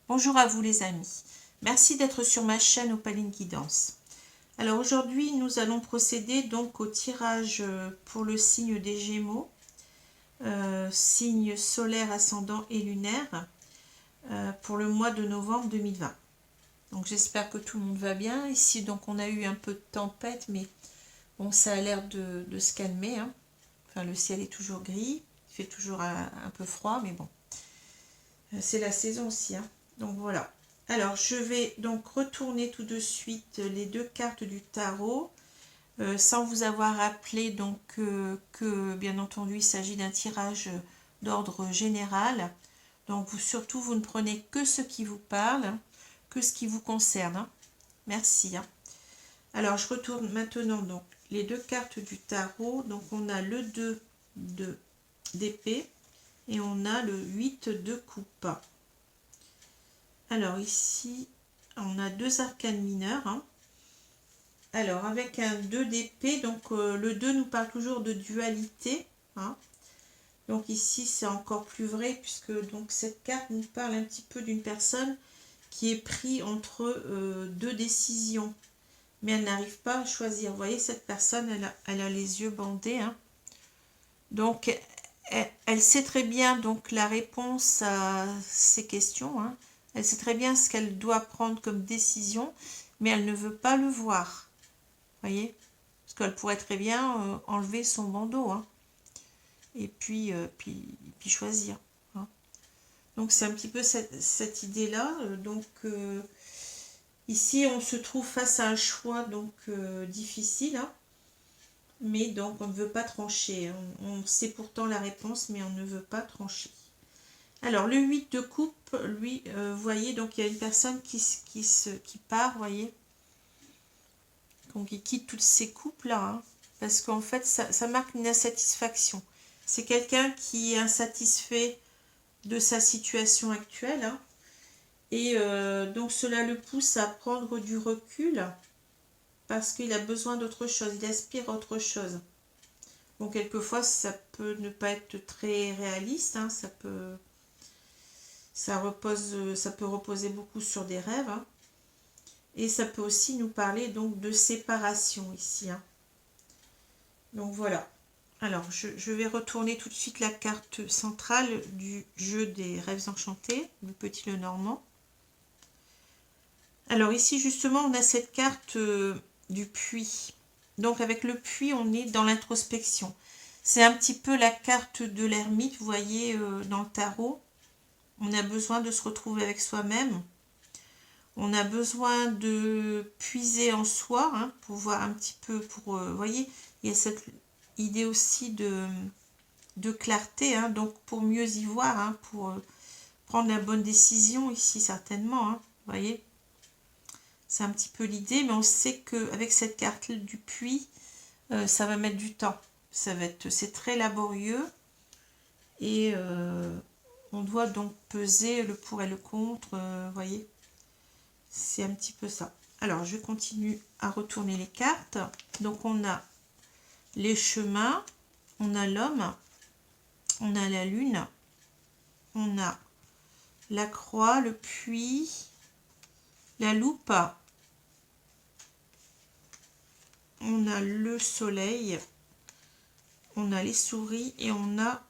Bonjour à vous les amis. Merci d'être sur ma chaîne Opaline Guidance. Alors aujourd'hui, nous allons procéder donc au tirage pour le signe des Gémeaux, signe solaire, ascendant et lunaire, pour le mois de novembre 2020. Donc j'espère que tout le monde va bien. Ici, donc on a eu un peu de tempête, mais bon, ça a l'air de se calmer, hein. Enfin, le ciel est toujours gris, il fait toujours un peu froid, mais bon. C'est la saison aussi, hein. Donc voilà. Alors je vais donc retourner tout de suite les deux cartes du tarot, sans vous avoir rappelé donc que bien entendu il s'agit d'un tirage d'ordre général. Donc surtout vous ne prenez que ce qui vous parle, que ce qui vous concerne, hein. Merci, hein. Alors je retourne maintenant donc les deux cartes du tarot. Donc on a le 2 d'épée et on a le 8 de coupe. Alors ici, on a deux arcanes mineurs, hein. Alors avec un 2 d'épée, donc le 2 nous parle toujours de dualité, hein. Donc ici c'est encore plus vrai puisque donc cette carte nous parle un petit peu d'une personne qui est prise entre deux décisions, mais elle n'arrive pas à choisir. Vous voyez, cette personne, elle a les yeux bandés, hein. Donc elle sait très bien donc la réponse à ces questions, hein. Elle sait très bien ce qu'elle doit prendre comme décision, mais elle ne veut pas le voir. Vous voyez? Parce qu'elle pourrait très bien enlever son bandeau, hein, et puis choisir, hein. Donc c'est un petit peu cette idée-là. Donc ici, on se trouve face à un choix donc difficile, hein, mais donc on ne veut pas trancher. On sait pourtant la réponse, mais on ne veut pas trancher. Alors, le 8 de coupe, lui, vous voyez, donc il y a une personne qui part, vous voyez. Donc, il quitte toutes ces coupes-là, hein, parce qu'en fait, ça marque une insatisfaction. C'est quelqu'un qui est insatisfait de sa situation actuelle, hein, et donc cela le pousse à prendre du recul, parce qu'il a besoin d'autre chose, il aspire à autre chose. Bon, quelquefois, ça peut ne pas être très réaliste, hein, ça peut reposer beaucoup sur des rêves, hein. Et ça peut aussi nous parler donc de séparation ici, hein. Donc voilà. Alors je vais retourner tout de suite la carte centrale du jeu des rêves enchantés, le petit Lenormand. Alors ici justement on a cette carte du puits. Donc avec le puits on est dans l'introspection. C'est un petit peu la carte de l'ermite, vous voyez, dans le tarot. On a besoin de se retrouver avec soi-même. On a besoin de puiser en soi, hein, pour voir un petit peu, vous voyez, il y a cette idée aussi de clarté, hein, donc pour mieux y voir, hein, pour prendre la bonne décision ici certainement, hein, vous voyez. C'est un petit peu l'idée, mais on sait qu'avec cette carte du puits, ça va mettre du temps. C'est très laborieux et on doit donc peser le pour et le contre, vous voyez. C'est un petit peu ça. Alors, je continue à retourner les cartes. Donc, on a les chemins, on a l'homme, on a la lune, on a la croix, le puits, la loupe, on a le soleil, on a les souris et on a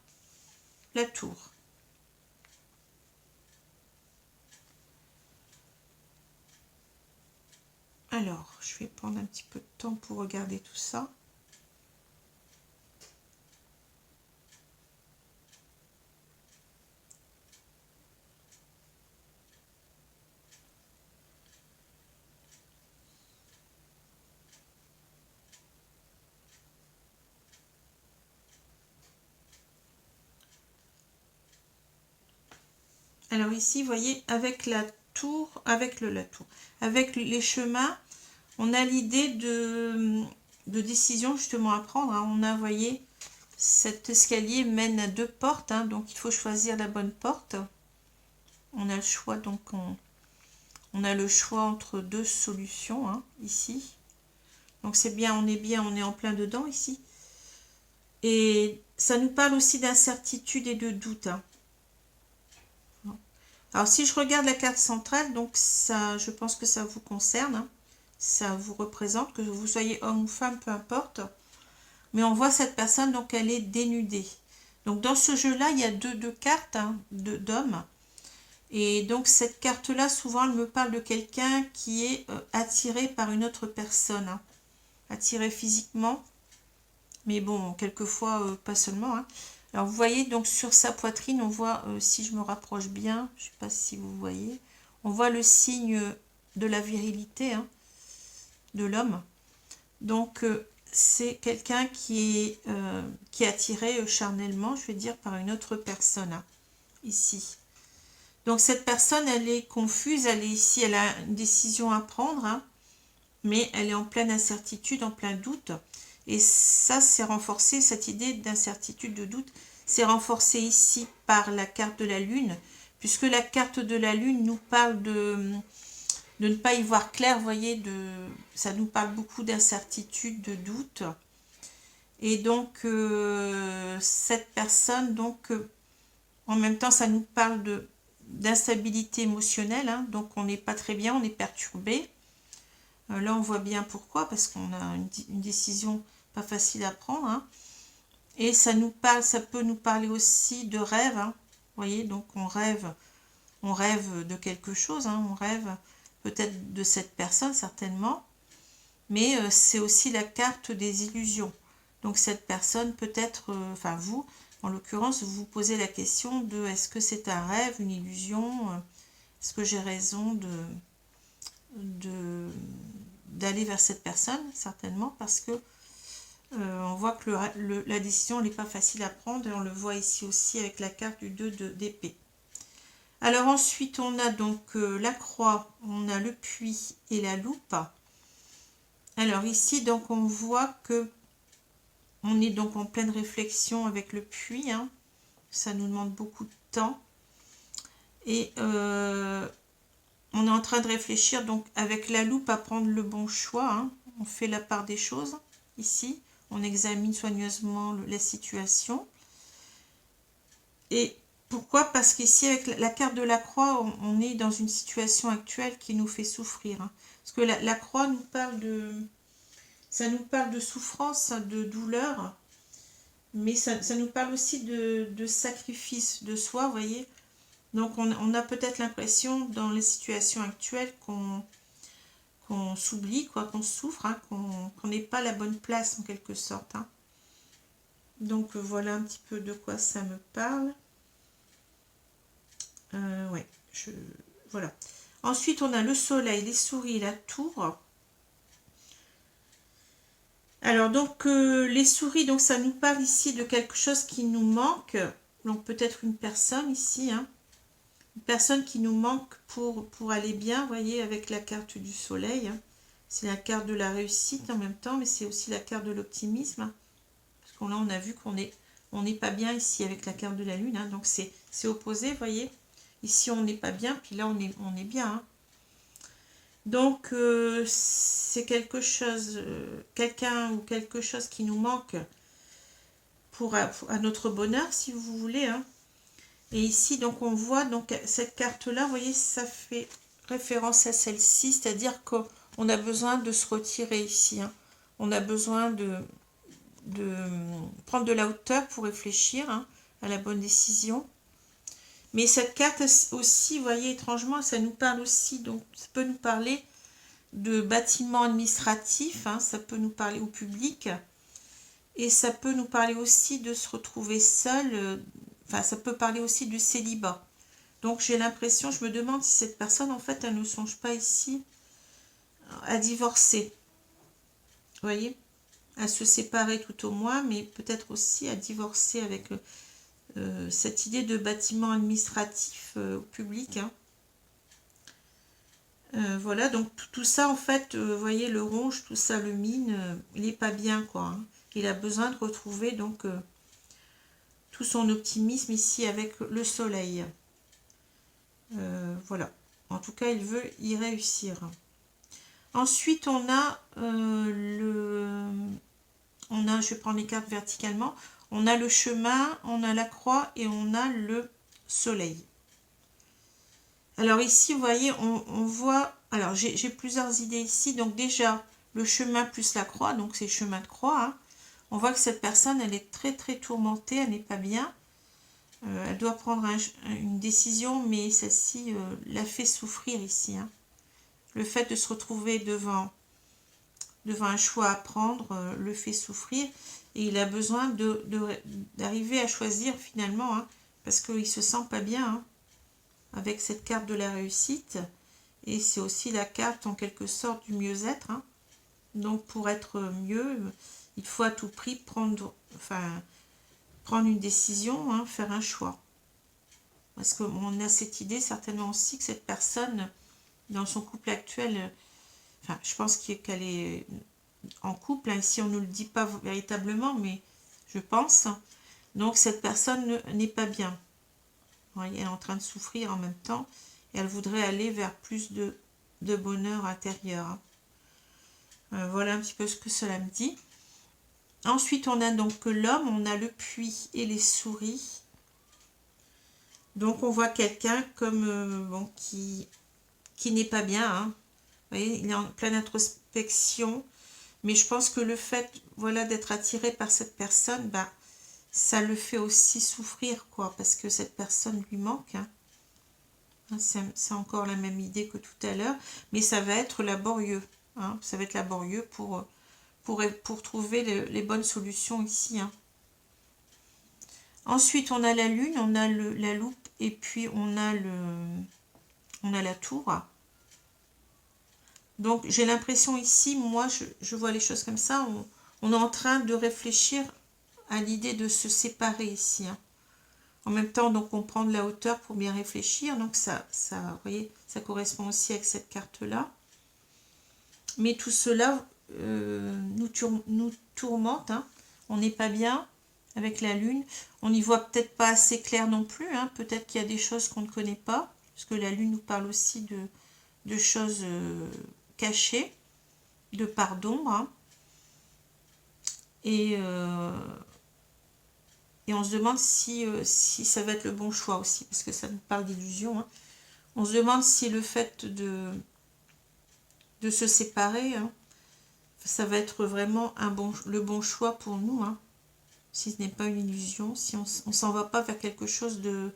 la tour. Alors, je vais prendre un petit peu de temps pour regarder tout ça. Alors ici, vous voyez, avec la tour, avec les chemins, on a l'idée de décision justement à prendre, hein. On a, vous voyez, cet escalier mène à deux portes, hein, donc il faut choisir la bonne porte. On a le choix, donc on a le choix entre deux solutions, hein, ici. Donc c'est bien, on est en plein dedans ici. Et ça nous parle aussi d'incertitude et de doute, hein. Alors, si je regarde la carte centrale, donc ça, je pense que ça vous concerne, hein. Ça vous représente, que vous soyez homme ou femme, peu importe. Mais on voit cette personne, donc elle est dénudée. Donc, dans ce jeu-là, il y a deux cartes, hein, d'hommes. Et donc, cette carte-là, souvent, elle me parle de quelqu'un qui est attiré par une autre personne, hein. Attiré physiquement, mais bon, quelquefois, pas seulement, hein. Alors, vous voyez, donc, sur sa poitrine, on voit, si je me rapproche bien, je ne sais pas si vous voyez, on voit le signe de la virilité, hein, de l'homme. Donc, c'est quelqu'un qui est attiré charnellement, je vais dire, par une autre personne, hein, ici. Donc, cette personne, elle est confuse, elle est ici, elle a une décision à prendre, hein, mais elle est en pleine incertitude, en plein doute. Et ça, c'est renforcé, cette idée d'incertitude, de doute, c'est renforcé ici par la carte de la Lune, puisque la carte de la Lune nous parle de ne pas y voir clair, vous voyez, ça nous parle beaucoup d'incertitude, de doute. Et donc, cette personne, donc, en même temps, ça nous parle d'instabilité émotionnelle, hein, donc on n'est pas très bien, on est perturbé. Là, on voit bien pourquoi, parce qu'on a une décision pas facile à prendre, hein. Et ça peut nous parler aussi de rêve, hein. Vous voyez, donc on rêve de quelque chose, hein. On rêve peut-être de cette personne, certainement, mais c'est aussi la carte des illusions. Donc cette personne peut-être, enfin vous, en l'occurrence, vous vous posez la question de est-ce que c'est un rêve, une illusion, est-ce que j'ai raison d'aller vers cette personne, certainement, parce que on voit que la décision n'est pas facile à prendre, et on le voit ici aussi avec la carte du 2 d'épée. Alors ensuite, on a donc la croix, on a le puits et la loupe. Alors ici, donc on voit que on est donc en pleine réflexion avec le puits, hein. Ça nous demande beaucoup de temps. Et on est en train de réfléchir donc avec la loupe à prendre le bon choix, hein. On fait la part des choses ici. On examine soigneusement la situation. Et pourquoi? Parce qu'ici, avec la carte de la croix, on est dans une situation actuelle qui nous fait souffrir, hein. Parce que la croix nous parle ça nous parle de souffrance, de douleur, mais ça nous parle aussi de sacrifice de soi, vous voyez. Donc on a peut-être l'impression dans les situations actuelles qu'on s'oublie, quoi, qu'on souffre, hein, qu'on n'ait pas la bonne place en quelque sorte, hein. Donc voilà un petit peu de quoi ça me parle. Ouais, voilà. Ensuite, on a le soleil, les souris, la tour. Alors, donc, les souris, donc ça nous parle ici de quelque chose qui nous manque. Donc, peut-être une personne ici, hein. Une personne qui nous manque pour aller bien, vous voyez, avec la carte du soleil, hein. C'est la carte de la réussite en même temps, mais c'est aussi la carte de l'optimisme, hein. Parce qu'on là, on a vu on n'est pas bien ici avec la carte de la lune, hein. Donc, c'est opposé, vous voyez. Ici, on n'est pas bien, puis là, on est bien, hein. Donc, c'est quelque chose, quelqu'un ou quelque chose qui nous manque à notre bonheur, si vous voulez, hein. Et ici, donc, on voit donc cette carte-là, vous voyez, ça fait référence à celle-ci, c'est-à-dire qu'on a besoin de se retirer ici, hein. On a besoin de prendre de la hauteur pour réfléchir, hein, à la bonne décision. Mais cette carte aussi, vous voyez, étrangement, ça nous parle aussi, donc ça peut nous parler de bâtiments administratifs, hein, ça peut nous parler au public, et ça peut nous parler aussi de se retrouver seul, enfin ça peut parler aussi du célibat. Donc j'ai l'impression, je me demande si cette personne, en fait, elle ne songe pas ici à divorcer. Vous voyez, à se séparer tout au moins, mais peut-être aussi à divorcer avec cette idée de bâtiment administratif au public, hein. Voilà, donc tout ça, en fait, vous voyez, le ronge, tout ça, le mine, il n'est pas bien, quoi, hein. Il a besoin de retrouver, donc, tout son optimisme ici avec le soleil. Voilà. En tout cas, il veut y réussir. Ensuite, on a je vais prendre les cartes verticalement. On a le chemin, on a la croix et on a le soleil. Alors ici, vous voyez, on voit... Alors, j'ai plusieurs idées ici. Donc déjà, le chemin plus la croix, donc c'est chemin de croix. Hein. On voit que cette personne, elle est très très tourmentée, elle n'est pas bien. Elle doit prendre une décision, mais celle-ci la fait souffrir ici. Hein. Le fait de se retrouver devant un choix à prendre le fait souffrir. Et il a besoin d'arriver à choisir finalement, hein, parce qu'il ne se sent pas bien hein, avec cette carte de la réussite. Et c'est aussi la carte en quelque sorte du mieux-être. Hein. Donc pour être mieux, il faut à tout prix prendre une décision, hein, faire un choix. Parce qu'on a cette idée certainement aussi que cette personne, dans son couple actuel, je pense qu'elle est en couple, hein, ici on ne nous le dit pas véritablement, mais je pense. Donc cette personne n'est pas bien. Elle est en train de souffrir en même temps et elle voudrait aller vers plus de bonheur intérieur. Voilà un petit peu ce que cela me dit. Ensuite, on a donc l'homme, on a le puits et les souris. Donc, on voit quelqu'un comme qui n'est pas bien. Hein. Vous voyez, il est en pleine introspection. Mais je pense que le fait d'être attiré par cette personne, ça le fait aussi souffrir, quoi, parce que cette personne lui manque. Hein. C'est encore la même idée que tout à l'heure, mais ça va être laborieux. Hein. Ça va être laborieux pour trouver les bonnes solutions ici. Hein. Ensuite, on a la lune, on a la loupe et puis on a la tour. Donc, j'ai l'impression ici, moi, je vois les choses comme ça. On est en train de réfléchir à l'idée de se séparer ici. Hein. En même temps, donc, on prend de la hauteur pour bien réfléchir. Donc, vous voyez, ça correspond aussi avec cette carte-là. Mais tout cela nous tourmente. Hein. On n'est pas bien avec la lune. On n'y voit peut-être pas assez clair non plus. Hein. Peut-être qu'il y a des choses qu'on ne connaît pas. Parce que la lune nous parle aussi de choses cachées, de part d'ombre. Hein. Et on se demande si ça va être le bon choix aussi. Parce que ça nous parle d'illusion. Hein. On se demande si le fait de se séparer... Hein, ça va être vraiment le bon choix pour nous, hein, si ce n'est pas une illusion, si on ne s'en va pas vers quelque chose de...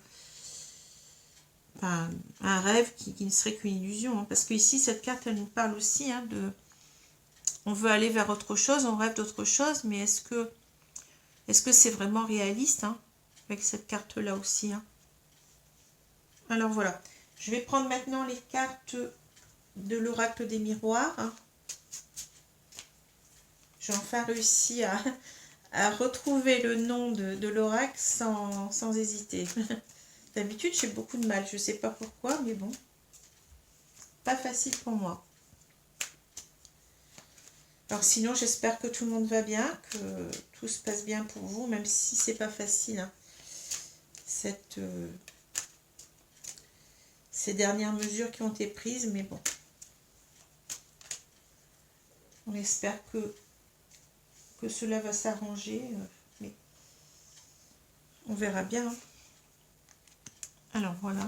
un rêve qui ne serait qu'une illusion. Hein, parce que ici, cette carte, elle nous parle aussi hein, de... On veut aller vers autre chose, on rêve d'autre chose, mais est-ce que c'est vraiment réaliste hein, avec cette carte-là aussi hein. Alors voilà, je vais prendre maintenant les cartes de l'oracle des miroirs. Hein. J'ai enfin réussi à retrouver le nom de l'oracle sans hésiter. D'habitude, j'ai beaucoup de mal. Je ne sais pas pourquoi, mais bon. Pas facile pour moi. Alors sinon, j'espère que tout le monde va bien, que tout se passe bien pour vous, même si c'est pas facile. Hein. Ces dernières mesures qui ont été prises, mais bon. On espère que cela va s'arranger, mais on verra bien. Hein. Alors voilà,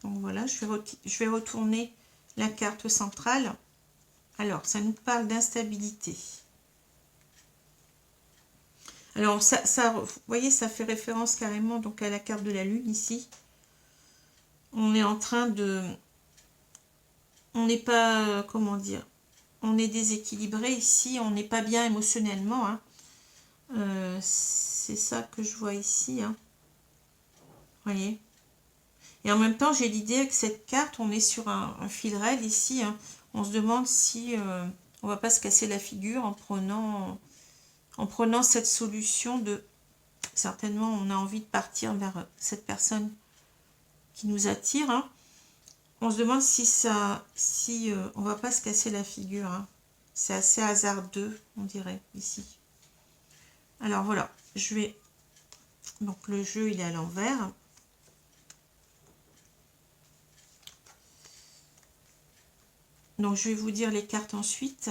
donc voilà, je vais retourner la carte centrale. Alors, ça nous parle d'instabilité. Alors, vous voyez, ça fait référence carrément donc à la carte de la lune ici. On est en train de... On n'est pas... comment dire? On est déséquilibré ici, on n'est pas bien émotionnellement. Hein. C'est ça que je vois ici. Hein. Vous voyez? Et en même temps, j'ai l'idée que cette carte, on est sur un fil raide ici. Hein. On se demande si on va pas se casser la figure en prenant cette solution de... Certainement, on a envie de partir vers cette personne qui nous attire. Hein. On se demande si on va pas se casser la figure. Hein. C'est assez hasardeux, on dirait, ici. Alors voilà, je vais Donc le jeu, il est à l'envers. Donc je vais vous dire les cartes ensuite.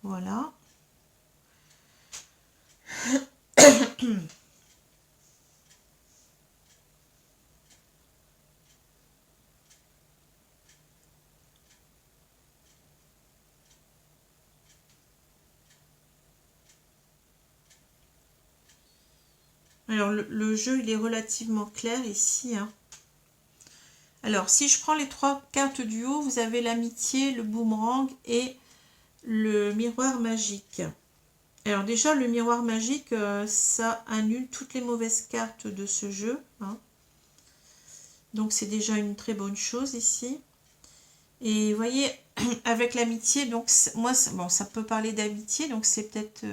Voilà. Alors le jeu, il est relativement clair ici, hein. Alors si je prends les 3 cartes du haut, vous avez l'amitié, le boomerang et le miroir magique. Alors déjà, le miroir magique, ça annule toutes les mauvaises cartes de ce jeu, hein. Donc c'est déjà une très bonne chose ici. Et vous voyez, avec l'amitié, donc moi, bon, ça peut parler d'amitié, donc c'est peut-être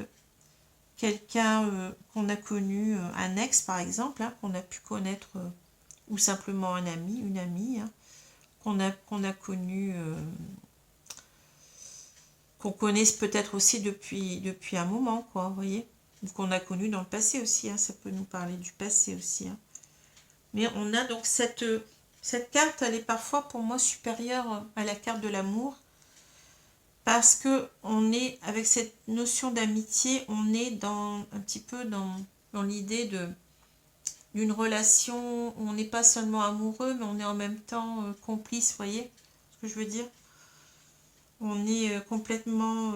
quelqu'un qu'on a connu, un ex par exemple, hein, qu'on a pu connaître, ou simplement un ami, une amie, hein, qu'on a connu, qu'on connaisse peut-être aussi depuis un moment, quoi, vous voyez, ou qu'on a connu dans le passé aussi, hein, ça peut nous parler du passé aussi, hein. Mais on a donc cette carte, elle est parfois pour moi supérieure à la carte de l'amour, parce que on est, avec cette notion d'amitié, on est un petit peu dans l'idée d'une relation où on n'est pas seulement amoureux, mais on est en même temps complice, vous voyez ce que je veux dire? On est complètement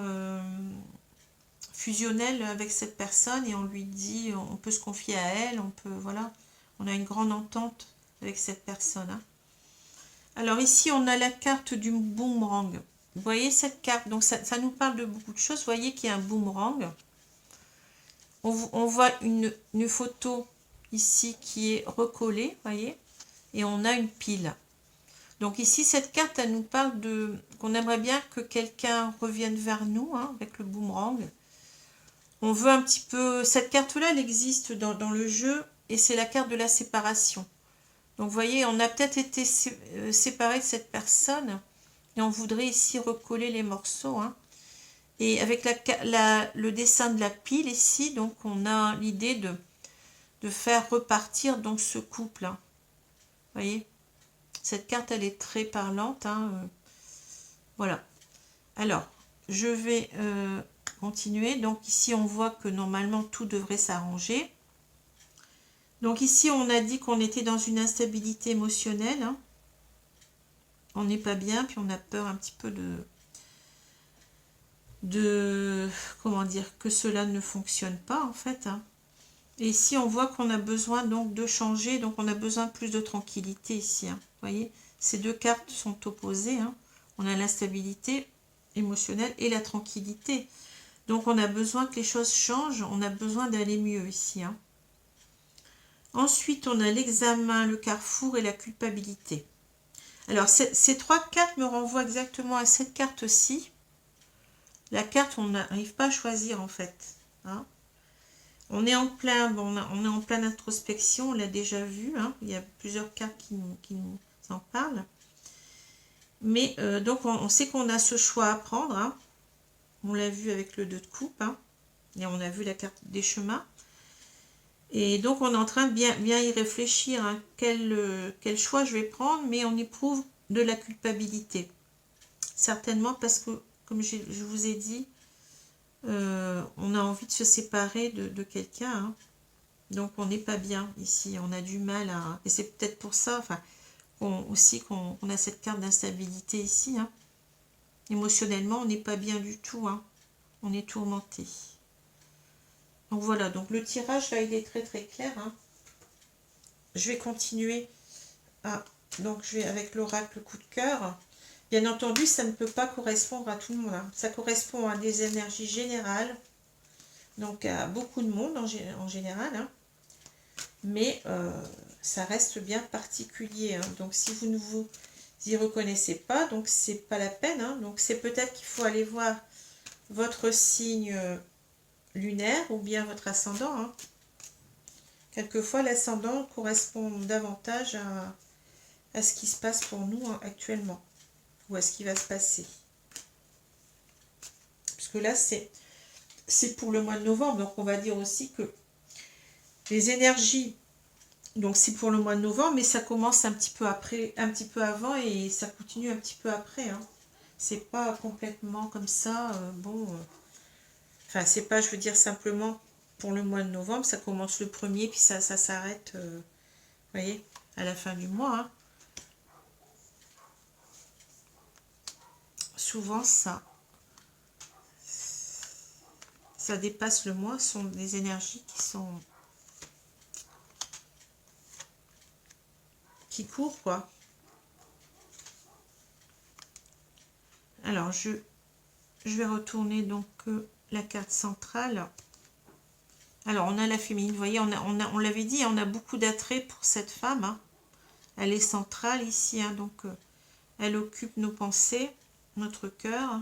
fusionnel avec cette personne et on lui dit, on peut se confier à elle, on peut, voilà, on a une grande entente avec cette personne, hein. Alors ici, on a la carte du boomerang. Vous voyez cette carte, donc ça nous parle de beaucoup de choses. Vous voyez qu'il y a un boomerang. On voit une photo ici qui est recollée, vous voyez, et on a une pile. Donc ici, cette carte, elle nous parle qu'on aimerait bien que quelqu'un revienne vers nous, hein, avec le boomerang. On veut un petit peu... Cette carte-là, elle existe dans le jeu, et c'est la carte de la séparation. Donc vous voyez, on a peut-être été séparé de cette personne, et on voudrait ici recoller les morceaux, hein. Et avec le dessin de la pile ici, donc on a l'idée de faire repartir donc ce couple, hein. Vous voyez, cette carte, elle est très parlante, hein. Voilà. Alors, je vais continuer. Donc ici, on voit que normalement, tout devrait s'arranger. Donc ici, on a dit qu'on était dans une instabilité émotionnelle, hein. On n'est pas bien, puis on a peur un petit peu comment dire, que cela ne fonctionne pas en fait, hein. Et ici, on voit qu'on a besoin donc de changer, donc on a besoin de plus de tranquillité ici, hein. Vous voyez, ces deux cartes sont opposées, hein. On a l'instabilité émotionnelle et la tranquillité. Donc on a besoin que les choses changent, on a besoin d'aller mieux ici, hein. Ensuite, on a l'examen, le carrefour et la culpabilité. Alors, ces 3 cartes me renvoient exactement à cette carte-ci. La carte, on n'arrive pas à choisir, en fait, hein. On est en plein, bon, on est en pleine introspection, on l'a déjà vu, hein. Il y a plusieurs cartes qui nous en parlent. Mais, donc, on sait qu'on a ce choix à prendre, hein. On l'a vu avec le 2 de coupe, hein. Et on a vu la carte des chemins. Et donc, on est en train de bien y réfléchir, hein, quel choix je vais prendre, mais on éprouve de la culpabilité. Certainement parce que, comme je vous ai dit, on a envie de se séparer de quelqu'un, hein. Donc, on n'est pas bien ici. On a du mal à... Et c'est peut-être pour ça, enfin, aussi qu'on a cette carte d'instabilité ici, hein. Émotionnellement, on n'est pas bien du tout, hein. On est tourmenté. Donc voilà, donc le tirage là il est très très clair, hein. Je vais continuer donc je vais avec l'oracle coup de cœur. Bien entendu, ça ne peut pas correspondre à tout le monde, hein. Ça correspond à des énergies générales, donc à beaucoup de monde en général, hein. Mais ça reste bien particulier, hein. Donc si vous ne vous y reconnaissez pas, donc c'est pas la peine, hein. Donc c'est peut-être qu'il faut aller voir votre signe lunaire ou bien votre ascendant, hein. Quelquefois, l'ascendant correspond davantage à ce qui se passe pour nous actuellement, ou à ce qui va se passer. Parce que là, c'est pour le mois de novembre, donc on va dire aussi que les énergies, donc c'est pour le mois de novembre, mais ça commence un petit peu après, un petit peu avant, et ça continue un petit peu après. Hein. C'est pas complètement comme ça, enfin, c'est pas, je veux dire, simplement pour le mois de novembre, ça commence le 1er, puis ça s'arrête, vous voyez, à la fin du mois. Hein. Souvent, ça dépasse le mois, ce sont des énergies qui courent, quoi. Alors, je vais retourner donc la carte centrale. Alors, on a la féminine, vous voyez, on l'avait dit, on a beaucoup d'attrait pour cette femme. Hein. Elle est centrale ici, hein, donc elle occupe nos pensées, notre cœur.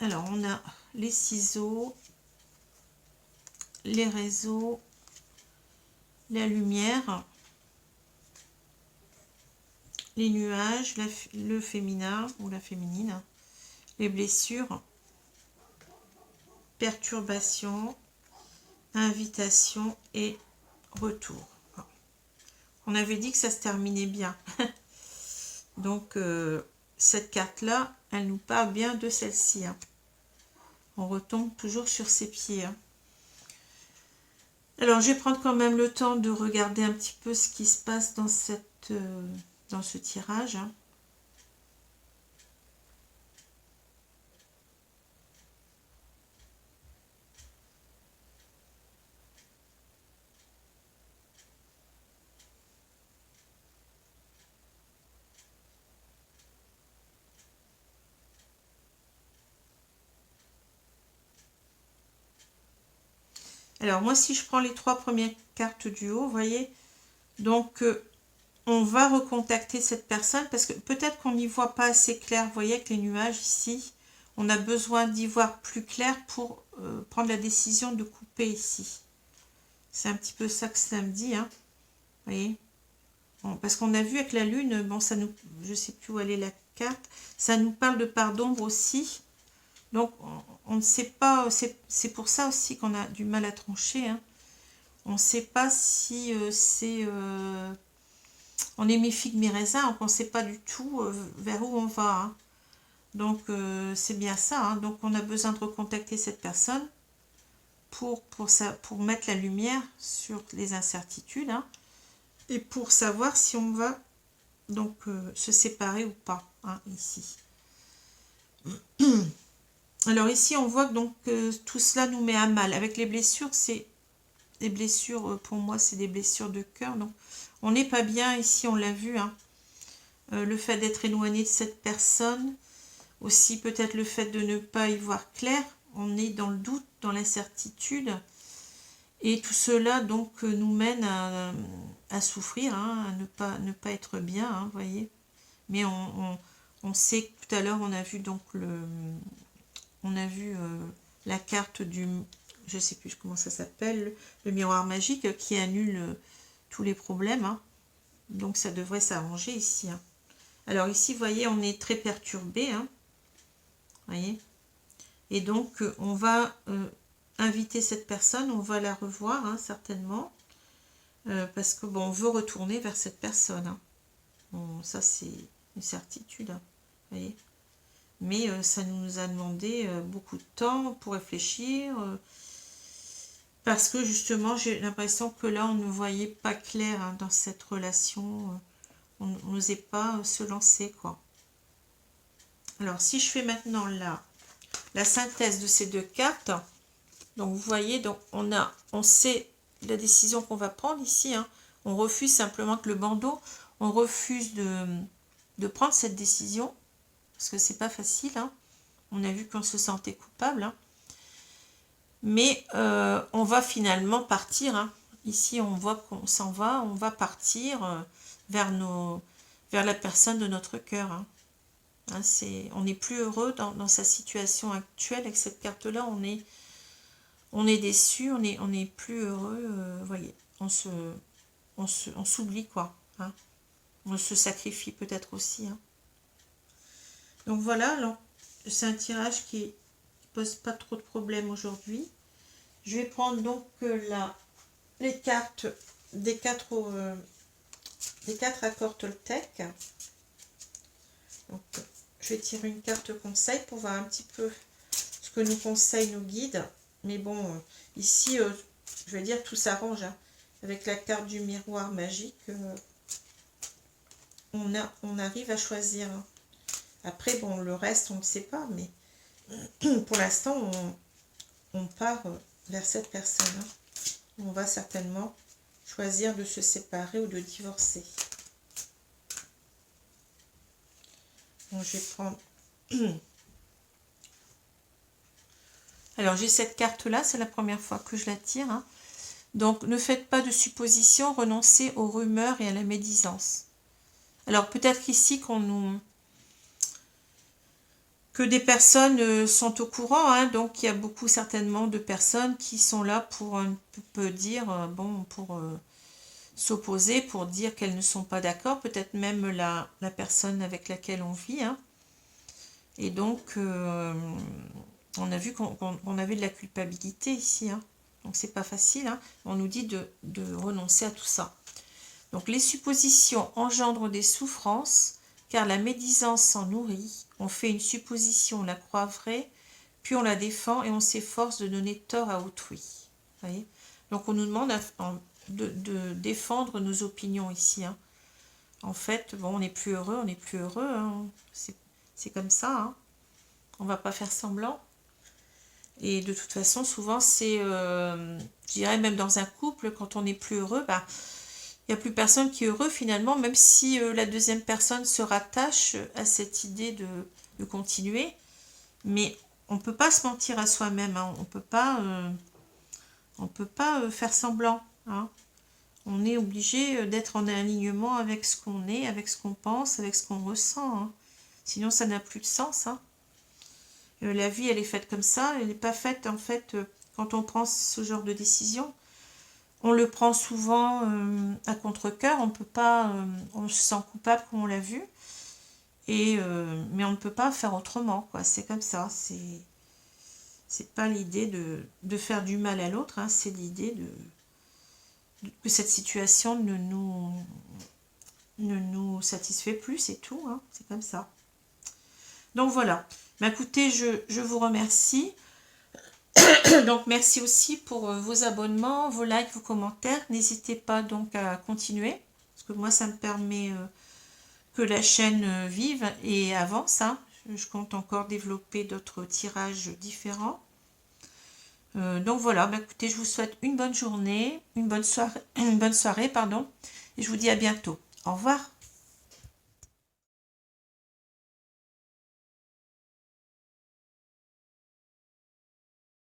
Alors, on a les ciseaux, les réseaux, la lumière, les nuages, le féminin ou la féminine, les blessures, perturbation, invitation et retour. On avait dit que ça se terminait bien. Donc, cette carte-là, elle nous parle bien de celle-ci. Hein. On retombe toujours sur ses pieds. Hein. Alors, je vais prendre quand même le temps de regarder un petit peu ce qui se passe dans ce tirage. Hein. Alors, moi, si je prends les 3 premières cartes du haut, vous voyez, donc, on va recontacter cette personne parce que peut-être qu'on n'y voit pas assez clair. Vous voyez, avec les nuages ici, on a besoin d'y voir plus clair pour prendre la décision de couper ici. C'est un petit peu ça que ça me dit. Hein. Vous voyez, bon, parce qu'on a vu avec la lune, bon, ça nous, je ne sais plus où elle est la carte, ça nous parle de part d'ombre aussi. Donc, on ne sait pas, c'est pour ça aussi qu'on a du mal à trancher. Hein. On ne sait pas si c'est... on est mi-figue, mi-raisin, donc on ne sait pas du tout vers où on va. Hein. Donc, c'est bien ça. Hein. Donc, on a besoin de recontacter cette personne pour mettre la lumière sur les incertitudes. Hein, et pour savoir si on va donc se séparer ou pas, hein, ici. Alors, ici, on voit que donc, tout cela nous met à mal. Avec les blessures, c'est des blessures, pour moi, c'est des blessures de cœur. Donc, on n'est pas bien ici, on l'a vu. Hein. Le fait d'être éloigné de cette personne, aussi peut-être le fait de ne pas y voir clair, on est dans le doute, dans l'incertitude, et tout cela donc nous mène à souffrir, hein, à ne pas être bien, hein, voyez. Mais on sait que tout à l'heure on a vu donc la carte du, je sais plus comment ça s'appelle, le miroir magique qui annule tous les problèmes, hein. Donc ça devrait s'arranger ici. Hein. Alors ici, vous voyez, on est très perturbé. Hein. Voyez. Et donc, on va inviter cette personne, on va la revoir, hein, certainement. Parce que, bon, on veut retourner vers cette personne. Hein. Bon, ça, c'est une certitude. Hein. Voyez. Mais ça nous a demandé beaucoup de temps pour réfléchir. Parce que, justement, j'ai l'impression que là, on ne voyait pas clair, hein, dans cette relation. On n'osait pas se lancer, quoi. Alors, si je fais maintenant la synthèse de ces deux cartes, donc vous voyez, donc on sait la décision qu'on va prendre ici. Hein. On refuse simplement que le bandeau, on refuse de prendre cette décision, parce que c'est pas facile. Hein. On a vu qu'on se sentait coupable. Hein. Mais on va finalement partir. Hein. Ici, on voit qu'on s'en va, on va partir vers la personne de notre cœur. Hein. Hein, on n'est plus heureux dans sa situation actuelle. Avec cette carte-là, on est déçu, on est plus heureux, vous voyez, on s'oublie quoi, hein. On se sacrifie peut-être aussi, hein. Donc voilà, alors c'est un tirage qui pose pas trop de problèmes aujourd'hui. Je vais prendre donc les cartes des quatre accords Toltec. Donc je vais tirer une carte conseil pour voir un petit peu ce que nous conseillent nos guides. Mais bon, ici, je vais dire tout s'arrange, hein. Avec la carte du miroir magique, on arrive à choisir, hein. Après, bon, le reste, on ne sait pas, mais pour l'instant, on part vers cette personne, hein. On va certainement choisir de se séparer ou de divorcer. Bon, je vais prendre... Alors, j'ai cette carte-là, c'est la première fois que je la tire, hein. Donc, ne faites pas de suppositions, renoncez aux rumeurs et à la médisance. Alors, peut-être ici que des personnes sont au courant, hein, donc il y a beaucoup certainement de personnes qui sont là pour un peu dire, bon, pour s'opposer, pour dire qu'elles ne sont pas d'accord, peut-être même la personne avec laquelle on vit, hein. Et donc, on a vu qu'on avait de la culpabilité ici, hein. Donc c'est pas facile, hein. On nous dit de renoncer à tout ça. Donc les suppositions engendrent des souffrances, car la médisance s'en nourrit. On fait une supposition, on la croit vraie, puis on la défend et on s'efforce de donner tort à autrui. Vous voyez? Donc on nous demande de défendre nos opinions ici, hein. En fait, bon, on n'est plus heureux, hein. C'est comme ça, hein. On va pas faire semblant. Et de toute façon, souvent, c'est, je dirais même dans un couple, quand on n'est plus heureux, bah, il n'y a plus personne qui est heureux finalement, même si la deuxième personne se rattache à cette idée de continuer. Mais on ne peut pas se mentir à soi-même, hein. On peut pas faire semblant, hein. On est obligé d'être en alignement avec ce qu'on est, avec ce qu'on pense, avec ce qu'on ressent, hein. Sinon, ça n'a plus de sens, hein. La vie, elle est faite comme ça. Elle n'est pas faite, en fait, quand on prend ce genre de décision. On le prend souvent à contre-cœur. On peut pas, on se sent coupable comme on l'a vu. Mais on ne peut pas faire autrement, quoi. C'est comme ça. C'est pas l'idée de faire du mal à l'autre, hein. C'est l'idée que cette situation ne nous satisfait plus, c'est tout, hein. C'est comme ça. Donc voilà. Bah, écoutez, je vous remercie. Donc merci aussi pour vos abonnements, vos likes, vos commentaires. N'hésitez pas donc à continuer, parce que moi ça me permet que la chaîne vive et avance, hein. Je compte encore développer d'autres tirages différents. Donc voilà, bah, écoutez, je vous souhaite une bonne journée, une bonne soirée, pardon, et je vous dis à bientôt. Au revoir.